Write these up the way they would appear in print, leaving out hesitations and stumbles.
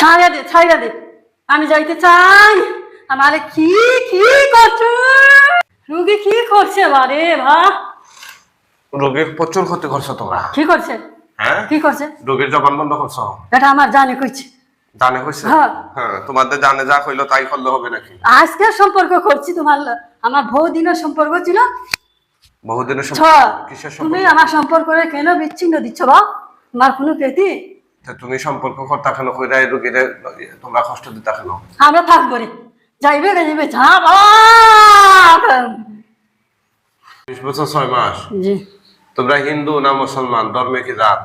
ছাইরা দে আমি যাইতে চাই। আমারে কি কি করছে রুগী, কি করছে বারে ভা? রোগীর প্রচুর ক্ষতি করছো তোমরা। কি করছে? হ্যাঁ, কি করছে? রোগীর জবান বন্ধ করছো। এটা আমার জানে কইছে। জানে কইছে? হ্যাঁ। হ্যাঁ, তোমাদের জানে যা কইলো তাই করলে হবে নাকি? আজকে সম্পর্ক করছি তোমার, আমার বহুদিনের সম্পর্ক ছিল। বহুদিনের ছ, সম্পর্ক? কিসের তুমি সম্পর্ক? আমার সম্পর্কে কেন বিচ্ছিন্ন দিচ্ছ বা? তোমার কোনো কেতি? তা তুমি সম্পর্ক করতা কেন, কইরা এই রোগীরে তোমরা কষ্ট দিতা কেন? আমরা থাকবো রে, যাইবে যাইবে যা বা। 20 বছর 6 মাস। জি, তোমরা হিন্দু না মুসলমান? ধর্মে কি জাত?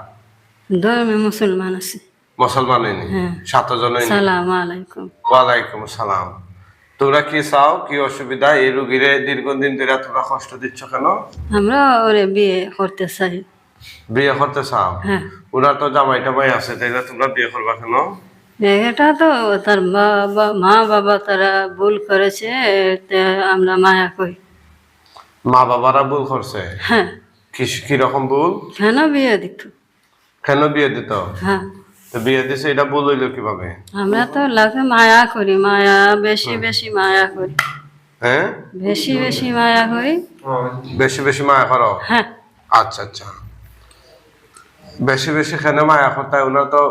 ধর্মে মুসলমান আছে। মুসলমানই নি? হ্যাঁ। 7 জনই নি? সালাম আলাইকুম। ওয়ালাইকুম সালাম। তোমরা কি চাও, কি অসুবিধা? এই রোগীরে দীর্ঘদিন ধরে তোমরা কষ্ট দিচ্ছ কেন? আমরা ওরে বিয়ে করতে চাই। বিয়ে করতে চাও? হ্যাঁ। ওনার তো জামাই টামাই আছে, তাই না? তোমরা বিয়ে করবা কেন? এটা তো তার মা বাবা তারা ভুল করেছে, এতে আমরা মায়া করি। মা বাবারা ভুল করছে? হ্যাঁ। কিরকম ভুল? কেন বিয়ে দিত? কেন বিয়ে দিত? হ্যাঁ, তো বিয়ে দিছে, এটা ভুল হইলো কিভাবে? আমরা তো লাগে মায়া করি, মায়া বেশি বেশি মায়া করি। হ্যাঁ, বেশি বেশি মায়া করি। বেশি বেশি মায়া করো? হ্যাঁ। আচ্ছা আচ্ছা, বেশি বেশি কেন মায়া করতে? ওনার তো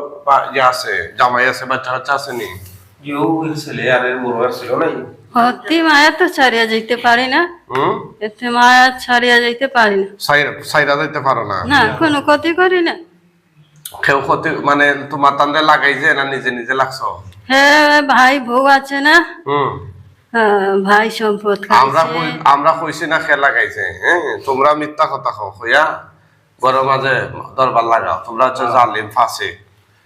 ইয়ে আছে, জামাই আছে, বাচ্চা কাচ্চা আছে নি? ছেলে আর এর বড় ছিল নাই। অতি মায়া তো ছাড়িয়া যাইতে পারি না। হুম, এতে মায়া ছাড়িয়া যাইতে পারি না। সাইরা দিতে পারো না? না, কোনো ক্ষতি করি না। কেউ ক্ষতি মানে তোমার তান্দে লাগাইছে না নিজে নিজে লাগছো? হ্যাঁ, ভাই বউ আছে না? হুম, ভাই সম্পদ আমরা খাইছে। আমরা কইছি না খেলা লাগাইছে? হ্যাঁ, তোমরা মিথ্যা কথা কও, কইয়া ঘর মাঝে দরবার লাগাও। তোমরা হচ্ছে জালিম, ফাসিক।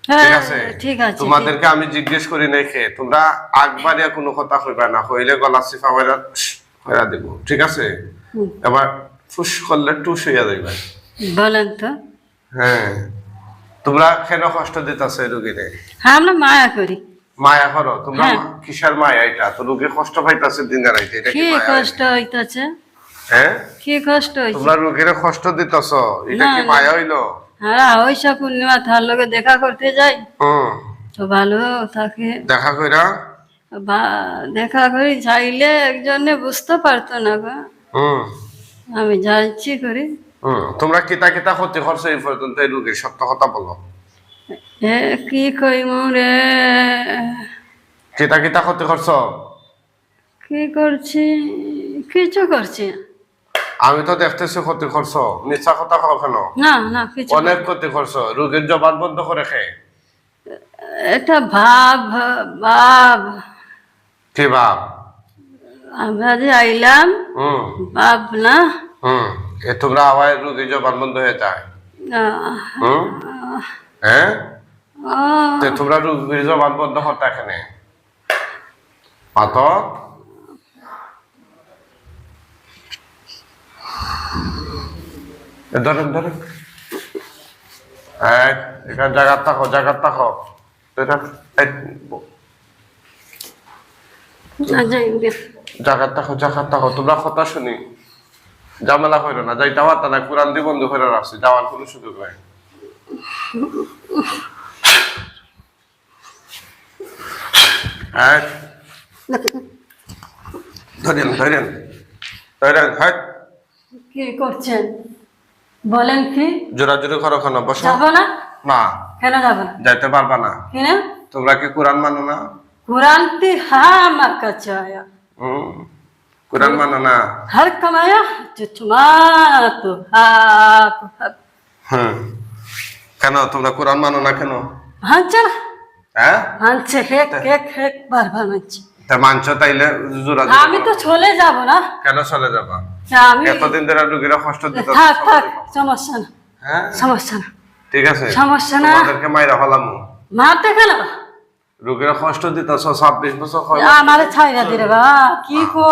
ঠিক হ্যাঁ, আছে? ঠিক আছে। তোমাদেরকে আমি জিজ্ঞেস করি নাই খে, তোমরা আগবারিয়া কোনো কথা কইবা না, কইলে গলা চিপা হইরা দিব। ঠিক আছে? এবার ফুস করলে টুস হইয়া যাইবে। বলেন তো। হ্যাঁ, তোমরা কেন কষ্ট দিতেছে রুগীরে? হ্যাঁ, আমরা মায়া করি। মায়া করো তোমরা? হ্যাঁ। কিসের মায়া এটা? তো রুগী কষ্ট পাইতাছে দিনে রাইতে, এটা কি কি মায়া? কষ্ট হইতাছে? হ্যাঁ, কি কষ্ট হইছে? তোমরা রুগীরে কষ্ট দিতেছ, এটা না, কি না। মায়া হইলো? হ্যাঁ, ওইসব পূর্ণিমা তার লগে দেখা করতে যাই হুম, তো ভালো থাকে। দেখা কইরা? দেখা করি চাইলে একজনে বুঝতে পারতো না গো। হুম আমি যাইছি করি। হুম, তোমরা কিতা কিতা ক্ষতি করছো এই পর্যন্ত এই রুগীর? সত্য কথা বলো। এ কি কইমু রে? কিতা কিতা ক্ষতি করছো? কি করছি? কিছু করছি না। আমি তো দেখতেছি ক্ষতি করছো, মিথ্যা কথা কও কেন? না না, কিছু অনেক ক্ষতি করছো। রুগীর জবান বন্ধ করে খেয়ে। এটা ভাব ভাব। কি ভাব? আমরা যে আইলাম হুম ভাব না। হুম, এ তোমরা আওয়াজ রুগীর জবান বন্ধ হয়ে যায়। আহ, হুম, হ্যাঁ, আহ, তো তোমরা রুগীর জবান বন্ধ করতে এখানে পাত। ধরেন ধরেন, এখানে জায়গা থাকো, জায়গা থাকো। যাইবে। জায়গা থাকো, জায়গা থাকো। তোমরা কথা শুনি, ঝামেলা করো না। যাইতে পারতা না, কোরআন দিয়ে বন্ধ করে রাখছি, যাওয়ার কোনো সুযোগ নাই। ধরেন ধরেন ধরেন। হ্যাঁ, কি করছেন বলেন? কি জোরাজুরি করো কেন? বসো। যাবো না। না, কেন যাবো না? যাইতে পারবা না। কেন? তোমরা কি কোরআন মানো না? कुरान ती हाँ আমার কাছে আয়া। হুম, কোরআন মানো না? हर कमाया चुचमा तो हा হুম, কেন তোমরা কোরআন মানো না কেন? হাঁচে না। হ্যাঁ, হাঁচে হেক হেক হেক বারবার মানছে। তা মানছো তাইলে জোরাজুরি আমি তো করো। চলে যাব না। কেন চলে যাবা? আমি এতদিন ধরে রুগীরা কষ্ট দিতে। থাক থাক, সমস্যা না, হ্যাঁ, সমস্যা না, ঠিক আছে, সমস্যা না। তোমাদেরকে মাইরা ফেলামু। মারতে কেন? রুগীরা কষ্ট দিতেছ, 26 বছর আমার ছাইরা দিরে বা কি কো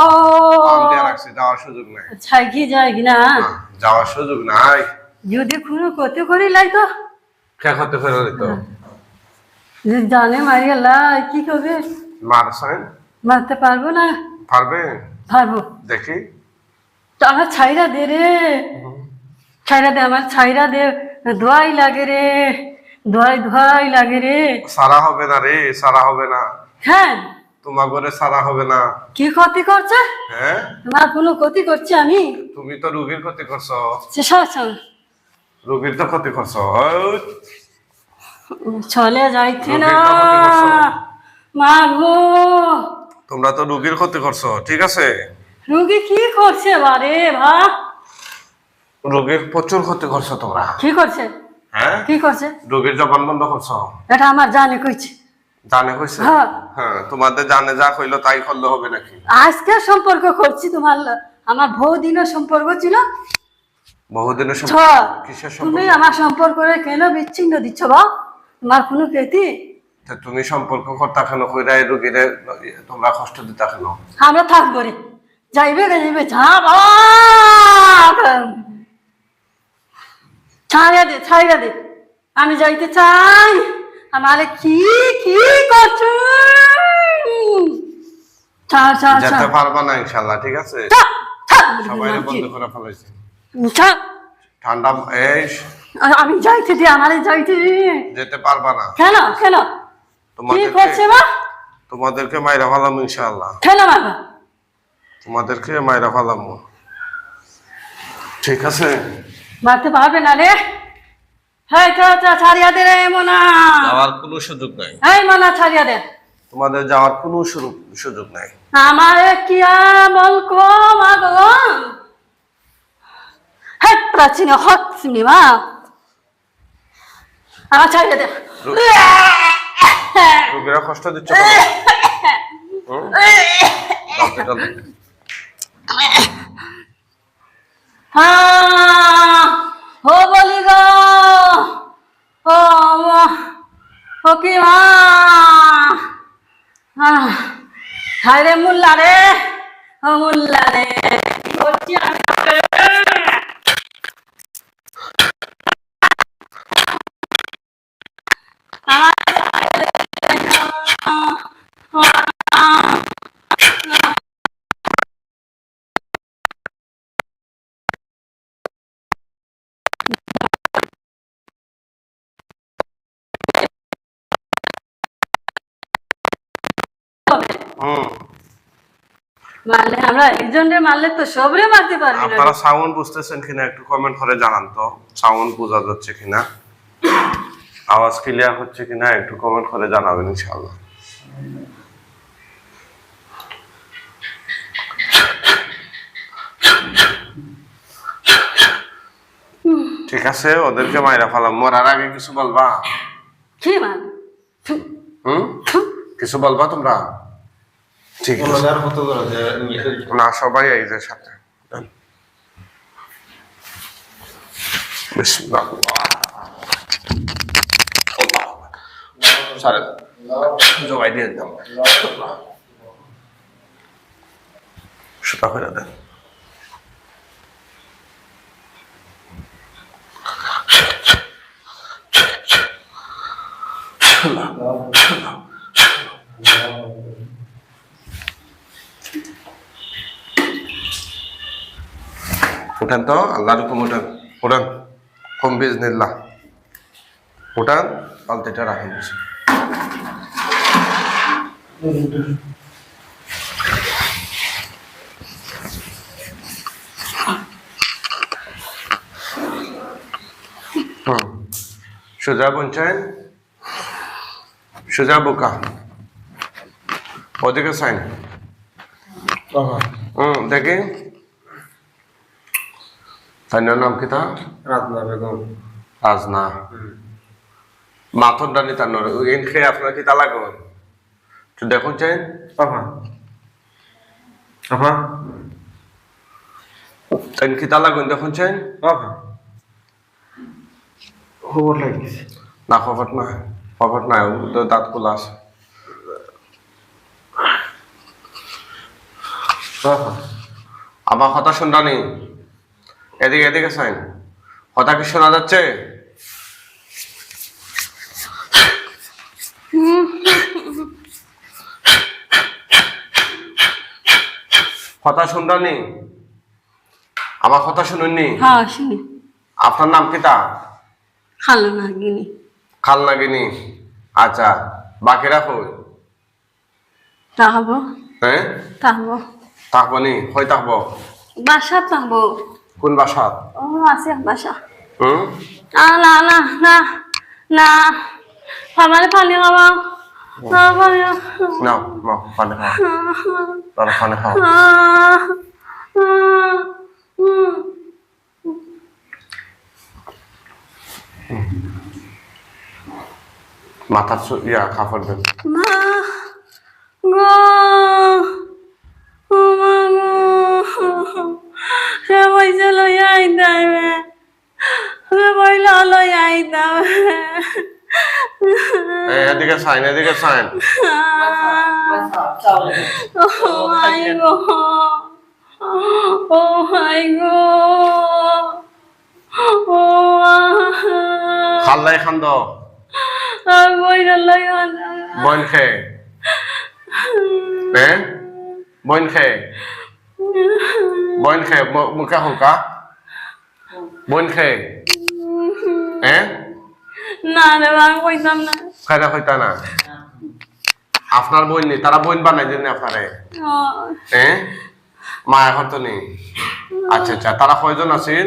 রাখছি, যাওয়ার সুযোগ নাই। ছাই কি যায় কি না? না, যাওয়ার সুযোগ নাই। যদি কোনো ক্ষতি করি লাই তো কে ক্ষতি করে দিত? যদি জানে মারি লাই কি করবে? মারছেন? মারতে পারবো না। পারবে? পারবো। দেখি। তো আমার ছাইরা দে রে, ছাইরা দে, আমার ছাইরা দে, দোয়াই লাগে রে, ধোয়াই ধোয়াই লাগে রে। সারা হবে না রে, সারা হবে না, হ্যাঁ তোমার ঘরে সারা হবে না। কি ক্ষতি করছে? হ্যাঁ, তোমার কোনো ক্ষতি করছে আমি? তুমি তো রোগীর ক্ষতি করছো, রোগীর তো ক্ষতি করছো। চলে যাইতে না রোগীর তো ক্ষতি করছো। মা গো, তোমরা তো রোগীর ক্ষতি করছো, ঠিক আছে? রুগী কি করছে বারে ভা? রোগীর প্রচুর ক্ষতি করছো তোমরা। কি করছে? হ্যাঁ, কি করছে? রোগীর জবান বন্ধ করছো। এটা আমার জানে কইছে। জানে কইছে? হ্যাঁ। হ্যাঁ, তোমাদের জানে যা কইলো তাই করলে হবে নাকি? আজকে সম্পর্ক করছি তোমার, আমার বহুদিনের সম্পর্ক ছিল। বহুদিনের ছ, সম্পর্ক? কিসের তুমি সম্পর্ক? আমার সম্পর্কে কেন বিচ্ছিন্ন দিচ্ছ বা? তোমার কোনো ক্ষতি? তা তুমি সম্পর্ক করতা কেন, কইরা এই রোগীরে তোমরা কষ্ট দিতা কেন? আমরা থাকবো রে, যাইবে যাইবে যা বাবা, ছাড়িয়া দে ছাড়িয়া দে, আমি যাইতে চাই। আমার কি কি করছো? ছাড় ছাড় যেতে ছাড় পারবা না ইনশাআল্লাহ, ঠিক আছে? ছাড়, ছাড়, সবাই বন্ধ করে ফেলাইছে। ছাড়। ঠান্ডা এই আমি যাইতে দি, আমারে যাইতে দি। যেতে পারবা না। কেন কেন? কি করছে বা? তোমাদেরকে মাইরা ফেলাম ইনশাআল্লাহ, কেন মারবা? তোমাদেরকে মাইরা ফেলাম, ঠিক আছে? মারতে পারবে না রে। হ্যাঁ ছাড়িয়া দে রে মোনা, যাওয়ার কোনো সুযোগ নাই, এই মোনা ছাড়িয়া দে। তোমাদের যাওয়ার কোনো সুযোগ নাই। আমারে কি আমল কো মাগো? হ্যাঁ প্রাচীন হক শুনি মা, আমার ছাড়িয়া দে। রোগীরা কষ্ট দিচ্ছ কেন? হসপিটাল হ্যাঁ ও বলি গো, ও ও কি মা, হায় রে মুল্লা রে, ও মুল্লা রে, কি করছি আমি? মারলে আমরা একজনের মারলে তো সবরে মারতে পারবি না। আপনারা সাউন্ড বুঝতেছেন কিনা একটু কমেন্ট করে জানান তো, সাউন্ড বোঝা যাচ্ছে কিনা, আওয়াজ ক্লিয়ার হচ্ছে কিনা একটু কমেন্ট করে জানাবেন ইনশাআল্লাহ। ঠিক আছে, ওদেরকে মাইরা ফেলাম, মরার আগে কিছু বলবা? কি মান? কিছু বলবা তোমরা? ঠিক আছে না, সবাই এই যে সাথে বিসমিল্লাহ। সারে জবাই দিয়ে দিলাম, সেটা করে দেন। উঠান তো, আল্লাহর হুকুম উঠান, উঠান, কম বিজনিল্লাহ, উঠান, বালতিটা রাখেন। সোজা বঞ্চায়েন, সোজা বোকা, ওদিকে সাইন। দেখি সাইনের নাম কি? তা রাজনা বেগম। রাজনা। মাথর ডানি তার নরে এন খেয়ে আপনার কি তা লাগবে? তো দেখুন চাইন আপা আপা তাই কি তা লাগবেন দেখুন চাইন। আপা খবর লাগিয়েছে না, খবর না, খবর নাই, দাঁত খোলা আছে। আমার কথা শুনরানি, এদিকে এদিকে সাইন, কথা কি শোনা যাচ্ছে? কথা শুনরানি, আমার কথা শুনুননি? হ্যাঁ শুনি। আপনার নাম কি? তা খালো না গিনি। খাল নাগিনি আচ্ছা বাকিরা কই তাহবো হ্যাঁ তাহবো থাকবো নি হই থাকবো বাসা তাহবো কোন বাসাত ও আছে বাসা হুম না না না না আমার পানি খাওয়া না পানি নাও নাও পানি খাও তারা পানি খাও মাথার ইয়া কাপড় দেন মা গো ও মা গো সে পয়সা লইয়া আইতাবে সে পয়সা লইয়া আইতাবে এদিকে সাইন Oh my god. Oh my god. Oh. খাল্লাই খান্দ বইন খে বইন খে মুখে হুকা বইন খে না রে আমি কইতাম না খাইটা হইতা না আপনার বইন নেই তারা বইন বানাই দেন আপনারে মা এখন তো নেই আচ্ছা আচ্ছা তারা কয়জন আছেন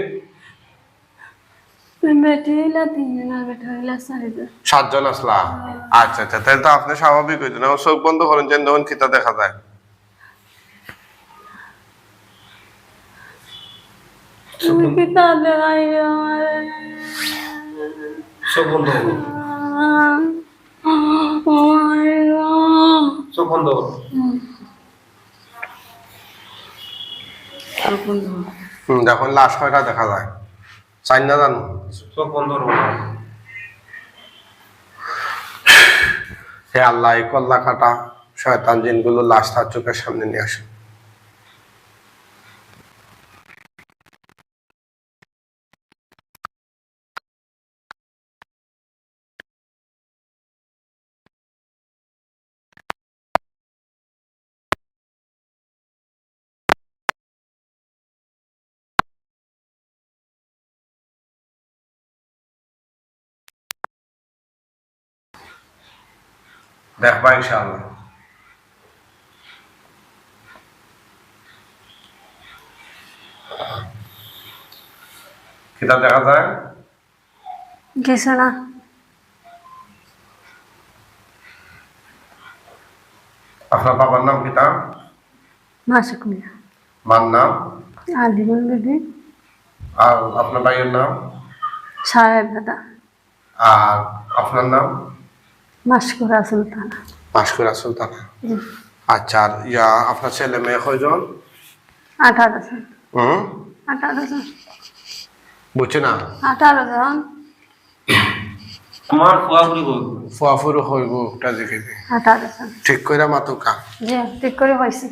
বেটি হইলা তিনজন আর বেটা হইলা চারজন 7 জন আসলা আচ্ছা আচ্ছা তাহলে তো আপনি স্বাভাবিক হইতেন চোখ বন্ধ করেন যেন তখন খিতা দেখা যায় তুমি কি তাদের আইয়া চোখ বন্ধ করো চোখ বন্ধ করো দেখুন লাশ কয়টা দেখা যায় চাই না জানো চোখ বন্ধ করো হে আল্লাহ এই কল্লা কাটা শয়তান জিনগুলো লাশ তার চোখের সামনে নিয়ে আসে দেখবা ইনশাআল্লাহ কিতাব দেখা যায় গেছে না আপনার বাবার নাম কিতাব মাসিক মিয়া মার নাম আলিমুল বেবি আর আপনার ভাইয়ের নাম সাহেব দাদা আর আপনার নাম মাসকুরা সুলতানা মাসকুরা সুলতানা আচ্ছা আর ইয়া আপনার ছেলে মেয়ে কয়জন 18 জন হুম 18 জন বুঝছে না 18 জন আমার ফুয়াফুরি কই ফুয়াফুরু হইব একটা দিকে 18 জন ঠিক কইরা মাতুকা জি ঠিক করে হয়েছে